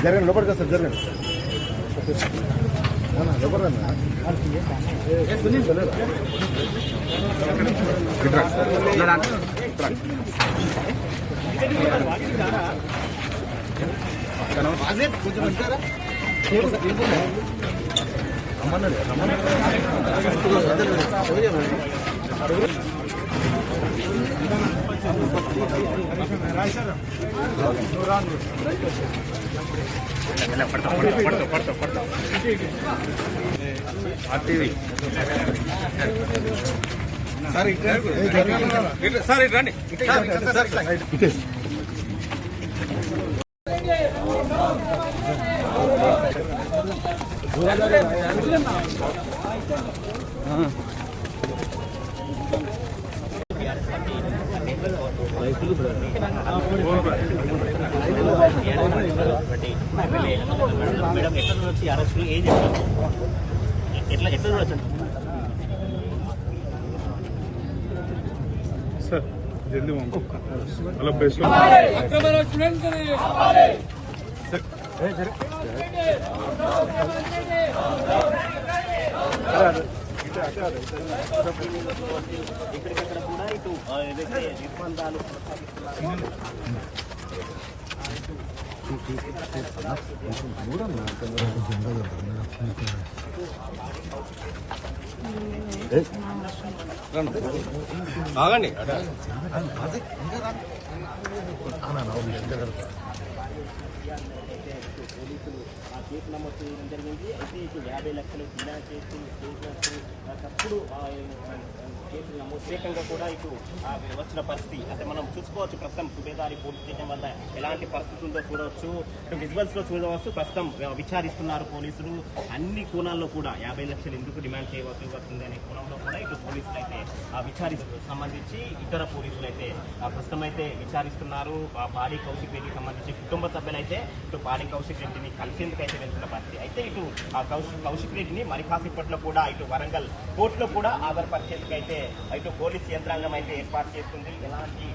జరగండి లోపలికి వస్తారు జరగండి సార్ రండి. మేడం ఎట్లా వచ్చి అరెస్టులు ఏం చెప్తారు? ఎట్లా చూడొచ్చు సార్ జల్దీ అలా బెస్ట్ ఇక్కడికక్కడ కూడా ఇటు ఏదైతే నిర్బంధాలు ఆగండి. పోలీసులు ఆ కేసు నమోదు చేయడం జరిగింది. అయితే ఇటు 50 లక్షలు డిమాండ్ చేసినట్టు తప్పుడు కేసులు నమోదు ప్రత్యేకంగా కూడా ఇటు వచ్చిన పరిస్థితి అంటే మనం చూసుకోవచ్చు. ప్రస్తుతం సుబేదారి పోలీస్ స్టేషన్ వద్ద ఎలాంటి పరిస్థితి ఉందో చూడవచ్చు. ఇటు విజువల్స్ లో చూడవచ్చు. ప్రస్తుతం విచారిస్తున్నారు పోలీసులు. అన్ని కోణాల్లో కూడా 50 లక్షలు ఎందుకు డిమాండ్ చేయవలసి వస్తుంది అనే కోణంలో కూడా ఇటు పోలీసులు అయితే సంబంధించి ఇతర పోలీసులు అయితే ప్రస్తుతం అయితే విచారిస్తున్నారు. పాడి కౌశిక్ రెడ్డికి సంబంధించి కుటుంబ సభ్యులైతే ఇటు పాడి కౌశిక్ రెడ్డిని కలిసేందుకైతే వెళ్తున్న పరిస్థితి. అయితే ఇటు కౌశిక్ రెడ్డిని మరి కాసేపట్లో కూడా ఇటు వరంగల్ కోర్టులో కూడా ఆధారపరిచేందుకైతే ఇటు పోలీస్ యంత్రాంగం అయితే ఏర్పాటు చేస్తుంది. ఎలాంటి